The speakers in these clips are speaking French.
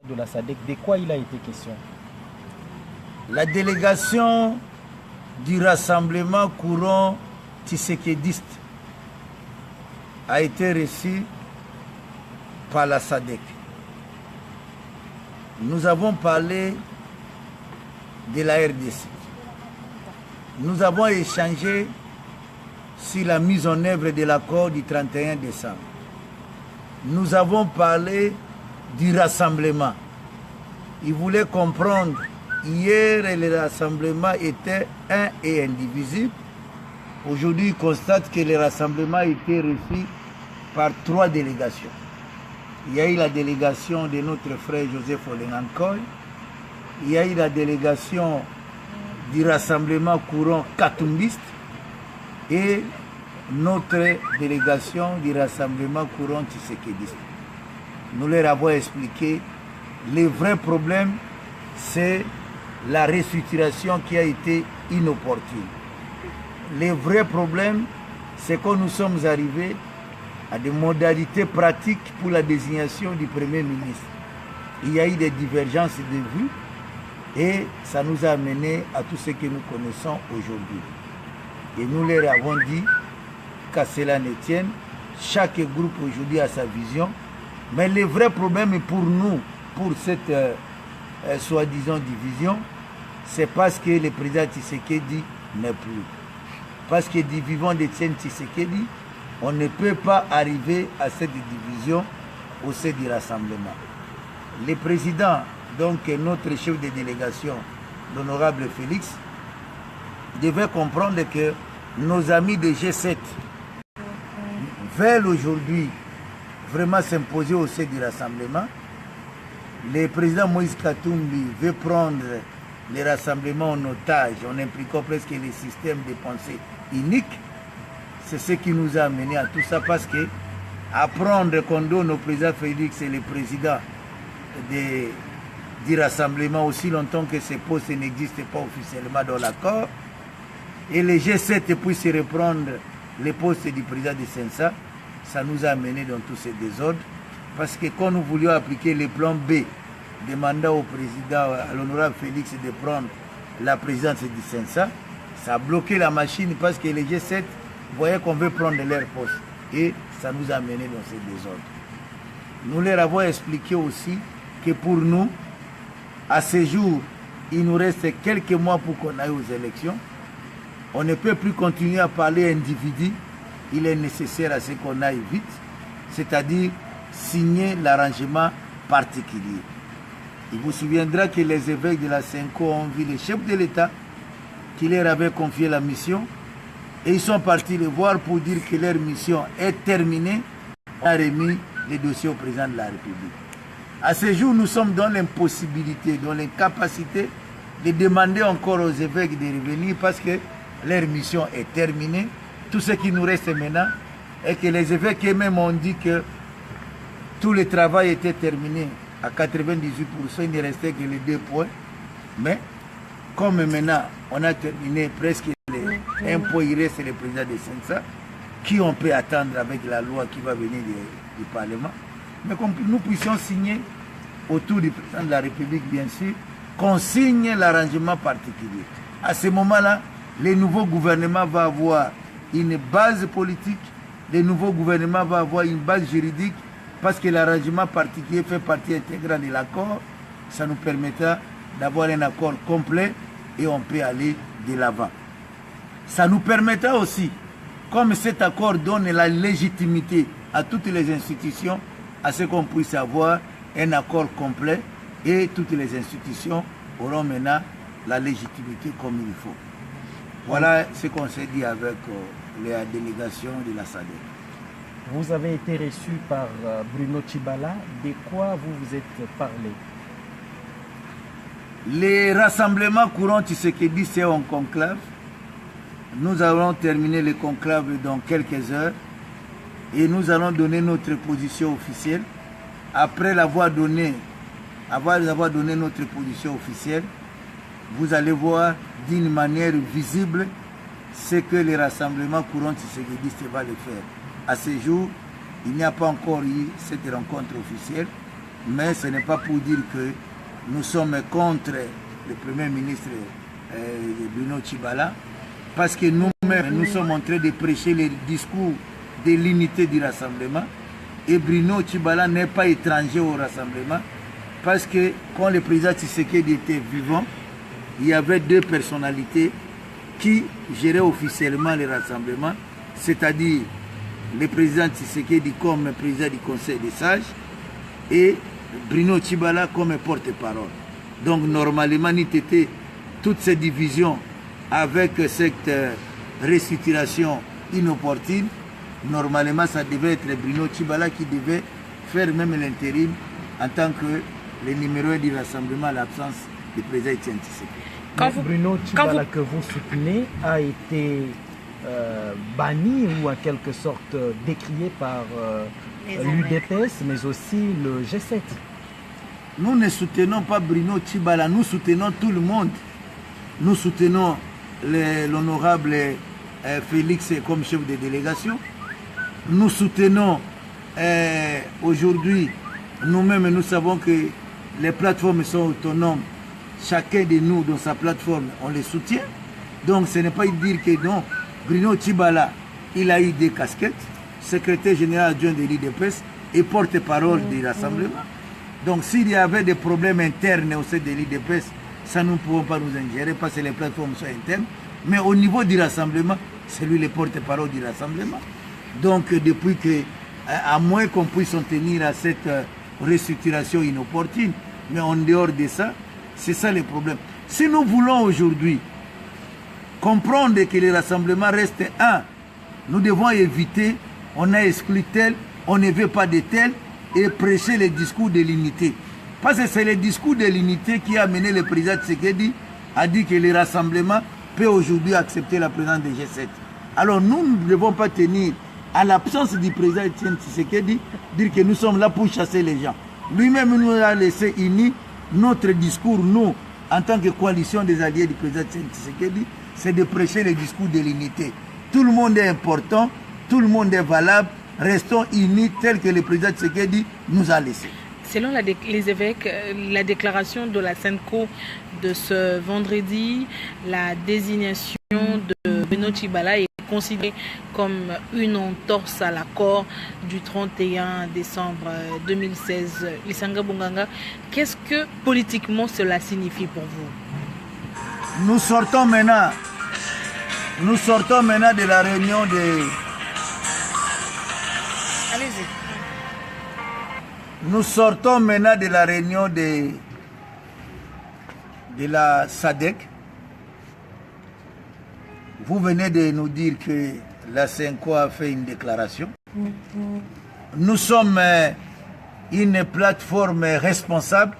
de la SADC, de quoi il a été question? La délégation du rassemblement courant tshisekédiste a été reçue par la SADC. Nous avons parlé de la RDC. Nous avons échangé sur la mise en œuvre de l'accord du 31 décembre. Nous avons parlé du rassemblement. Ils voulaient comprendre. Hier, le rassemblement était un et indivisible. Aujourd'hui, ils constatent que le rassemblement a été reçu par 3 délégations. Il y a eu la délégation de notre frère Joseph Olengankoy. Il y a eu la délégation du rassemblement courant katumbiste et notre délégation du rassemblement courant tshisekédiste. Nous leur avons expliqué le vrai problème, c'est la restructuration qui a été inopportune. Le vrai problème, c'est que nous sommes arrivés à des modalités pratiques pour la désignation du Premier ministre. Il y a eu des divergences de vues et ça nous a amené à tout ce que nous connaissons aujourd'hui. Et nous leur avons dit qu'à cela ne tienne, chaque groupe aujourd'hui a sa vision, mais le vrai problème pour nous, pour cette soi-disant division, c'est parce que le président Tshisekedi n'est plus. Parce que du vivant d'Étienne Tshisekedi, on ne peut pas arriver à cette division au sein du rassemblement. Le président, donc notre chef de délégation, l'honorable Félix, devait comprendre que nos amis de G7 veulent aujourd'hui vraiment s'imposer au sein du rassemblement. Le président Moïse Katumbi veut prendre les rassemblements en otage, en impliquant presque les systèmes de pensée uniques. C'est ce qui nous a amené à tout ça, parce que apprendre qu'on donne au président Félix et le président du rassemblement aussi longtemps que ces postes n'existent pas officiellement dans l'accord, et les G7 puissent reprendre les postes du président de Sensa, ça nous a amené dans tous ces désordres, parce que quand nous voulions appliquer le plan B, demandant au président, à l'honorable Félix de prendre la présidence du Sensa, ça a bloqué la machine parce que les G7 voyaient qu'on veut prendre leur poste. Et ça nous a amené dans ces désordres. Nous leur avons expliqué aussi que pour nous, à ce jour, il nous reste quelques mois pour qu'on aille aux élections. On ne peut plus continuer à parler individu. Il est nécessaire à ce qu'on aille vite, c'est-à-dire signer l'arrangement particulier. Il vous souviendra que les évêques de la Senko ont vu le chef de l'État qui leur avait confié la mission et ils sont partis le voir pour dire que leur mission est terminée. On a remis les dossiers au président de la République. À ce jour, nous sommes dans l'impossibilité, dans l'incapacité de demander encore aux évêques de revenir parce que leur mission est terminée. Tout ce qui nous reste maintenant est que les évêques eux-mêmes ont dit que tout le travail était terminé à 98%, il ne restait que les 2 points. Mais comme maintenant on a terminé presque un point, il reste le président de Sensa, qui on peut attendre avec la loi qui va venir du Parlement. Mais que nous puissions signer autour du président de la République, bien sûr, qu'on signe l'arrangement particulier. À ce moment-là, le nouveau gouvernement va avoir une base politique, le nouveau gouvernement va avoir une base juridique, parce que l'arrangement particulier fait partie intégrante de l'accord. Ça nous permettra d'avoir un accord complet et on peut aller de l'avant. Ça nous permettra aussi, comme cet accord donne la légitimité à toutes les institutions, à ce qu'on puisse avoir un accord complet et toutes les institutions auront maintenant la légitimité comme il faut. Voilà ce qu'on s'est dit avec la délégation de la SADC. Vous avez été reçu par Bruno Tshibala. De quoi vous vous êtes parlé? Les rassemblements courants tshisekédistes, c'est en conclave. Nous allons terminer le conclave dans quelques heures et nous allons donner notre position officielle. Après l'avoir donné, notre position officielle, vous allez voir d'une manière visible ce que les rassemblements courants tshisekédistes vont le faire. À ce jour, il n'y a pas encore eu cette rencontre officielle. mais ce n'est pas pour dire que nous sommes contre le Premier ministre Bruno Tshibala, parce que nous-mêmes, nous sommes en train de prêcher le discours de l'unité du rassemblement, et Bruno Tshibala n'est pas étranger au rassemblement, parce que quand le président Tshisekedi était vivant, il y avait deux personnalités qui géraient officiellement le rassemblement, c'est-à-dire le président Tshisekedi comme président du Conseil des sages et Bruno Tshibala comme porte-parole. Donc normalement, il était toutes ces divisions avec cette restructuration inopportune. Normalement, ça devait être Bruno Tshibala qui devait faire même l'intérim en tant que le numéro 1 du rassemblement à l'absence du président Etienne Tshisekedi. Bruno Tshibala que vous soutenez a été banni ou en quelque sorte décrié par l'UDPS, mais aussi le G7. Nous ne soutenons pas Bruno Tshibala, nous soutenons tout le monde. Nous soutenons l'honorable Félix comme chef de délégation. Nous soutenons aujourd'hui, nous-mêmes, nous savons que les plateformes sont autonomes. Chacun de nous, dans sa plateforme, on les soutient. Donc ce n'est pas dire que non, Bruno Tshibala, il a eu des casquettes, secrétaire général adjoint de l'IDPS et porte-parole du rassemblement. Donc s'il y avait des problèmes internes au sein de l'IDPS, ça nous ne pouvons pas nous ingérer parce que les plateformes sont internes. Mais au niveau du rassemblement, c'est lui le porte-parole du rassemblement. Donc depuis que, à moins qu'on puisse en tenir à cette restructuration inopportune, mais en dehors de ça, c'est ça le problème. Si nous voulons aujourd'hui comprendre que le rassemblement reste un, nous devons éviter, on a exclu tel, on ne veut pas de tel, et prêcher le discours de l'unité. Parce que c'est le discours de l'unité qui a amené le président Tshisekedi à dire que le rassemblement peut aujourd'hui accepter la présence des G7. Alors nous ne devons pas tenir à l'absence du président Etienne Tshisekedi, dire que nous sommes là pour chasser les gens. Lui-même nous a laissé unis. Notre discours, nous, en tant que coalition des alliés du président Etienne Tshisekedi, c'est de prêcher le discours de l'unité. Tout le monde est important, tout le monde est valable, restons unis tel que le président Tshisekedi nous a laissé. Selon les évêques, la déclaration de la SENCO de ce vendredi, la désignation de Bruno Tshibala est considérée comme une entorse à l'accord du 31 décembre 2016. Lisanga Bonganga, qu'est-ce que politiquement cela signifie pour vous? Nous sortons maintenant de la réunion de... Allez-y. Nous sortons maintenant de la réunion de la SADC. Vous venez de nous dire que la SENCO a fait une déclaration. Nous sommes une plateforme responsable.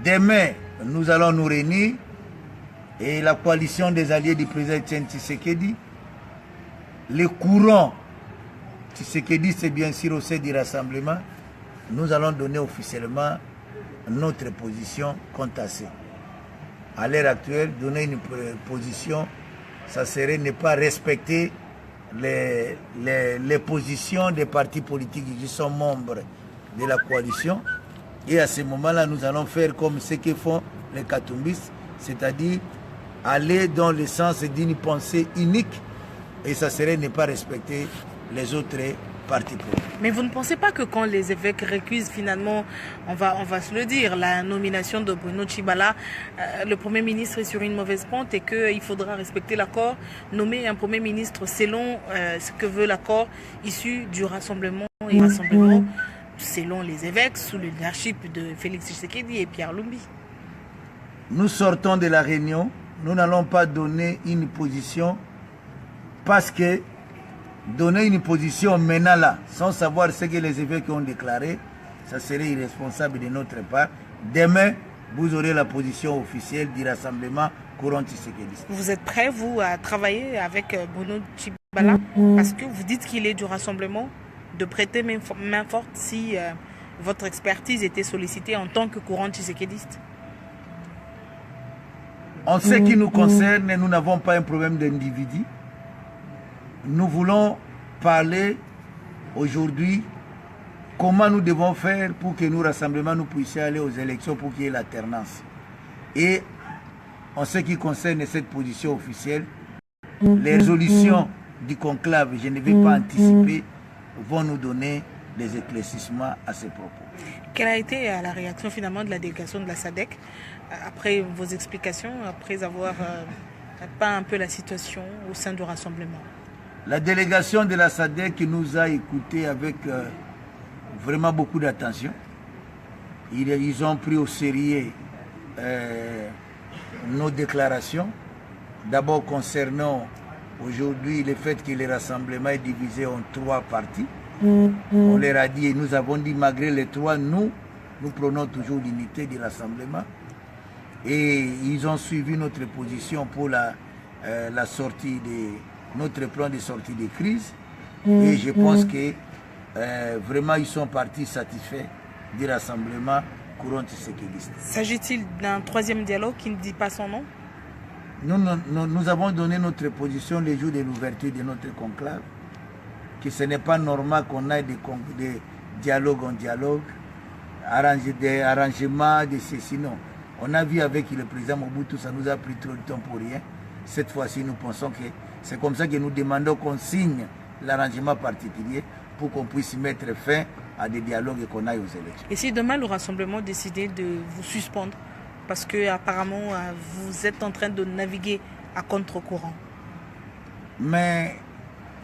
Demain, nous allons nous réunir et la coalition des alliés du président Etienne Tshisekedi, le courant Tshisekedi, c'est bien sûr au sein du rassemblement. Nous allons donner officiellement notre position quant à ça. À l'heure actuelle, donner une position, ça serait ne pas respecter les positions des partis politiques qui sont membres de la coalition. Et à ce moment-là, nous allons faire comme ce que font les Katumbis, c'est-à-dire aller dans le sens d'une pensée unique. Et ça serait ne pas respecter les autres partis politiques. Mais vous ne pensez pas que quand les évêques récusent finalement, on va se le dire, la nomination de Bruno Tshibala, le Premier ministre est sur une mauvaise pente et qu'il faudra respecter l'accord, nommer un Premier ministre selon ce que veut l'accord issu du rassemblement et rassemblement selon les évêques sous le leadership de Félix Tshisekedi et Pierre Lumbi? Nous sortons de la réunion, nous n'allons pas donner une position parce que donner une position maintenant là, sans savoir ce que les évêques ont déclaré, ça serait irresponsable de notre part. Demain, vous aurez la position officielle du rassemblement courant Tshisekedi. Vous êtes prêt, vous, à travailler avec Bruno Tshibala parce que vous dites qu'il est du rassemblement, de prêter main forte si votre expertise était sollicitée en tant que courant tshisékédiste? En ce qui nous concerne, nous n'avons pas un problème d'individu. Nous voulons parler aujourd'hui comment nous devons faire pour que nous rassemblements nous puissions aller aux élections pour qu'il y ait l'alternance. Et en ce qui concerne cette position officielle, les résolutions du conclave, je ne vais pas anticiper, vont nous donner des éclaircissements à ces propos. Quelle a été la réaction finalement de la délégation de la SADC après vos explications, après avoir peint un peu la situation au sein du rassemblement? La délégation de la SADC nous a écoutés avec vraiment beaucoup d'attention. Ils ont pris au sérieux nos déclarations. D'abord concernant aujourd'hui le fait que le rassemblement est divisé en 3 parties. On leur a dit et nous avons dit malgré les 3, nous prenons toujours l'unité du rassemblement. Et ils ont suivi notre position pour la sortie notre plan de sortie de crise. Et je pense que vraiment ils sont partis satisfaits du rassemblement courant tshisekidiste. S'agit-il d'un 3e dialogue qui ne dit pas son nom? Nous avons donné notre position les jours de l'ouverture de notre conclave, que ce n'est pas normal qu'on ait des dialogues en dialogue, des arrangements, de ceci, non. On a vu avec le président Mobutu, ça nous a pris trop de temps pour rien. Cette fois-ci, nous pensons que c'est comme ça que nous demandons qu'on signe l'arrangement particulier pour qu'on puisse mettre fin à des dialogues et qu'on aille aux élections. Et si demain le rassemblement décidait de vous suspendre, parce que apparemment vous êtes en train de naviguer à contre-courant? Mais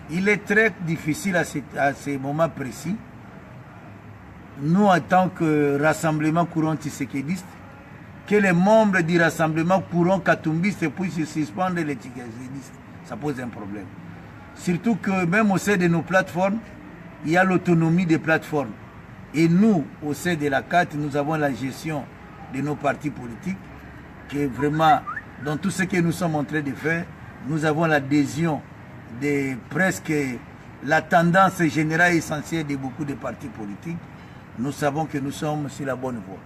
il est très difficile à ces moments précis. Nous, en tant que rassemblement courant tshisekidiste, que les membres du rassemblement courant katumbiste puissent suspendre les tshisekidistes, ça pose un problème. Surtout que même au sein de nos plateformes, il y a l'autonomie des plateformes. Et nous, au sein de la CAT, nous avons la gestion de nos partis politiques, que vraiment, dans tout ce que nous sommes en train de faire, nous avons l'adhésion de presque la tendance générale et essentielle de beaucoup de partis politiques. Nous savons que nous sommes sur la bonne voie.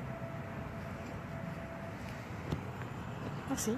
Merci.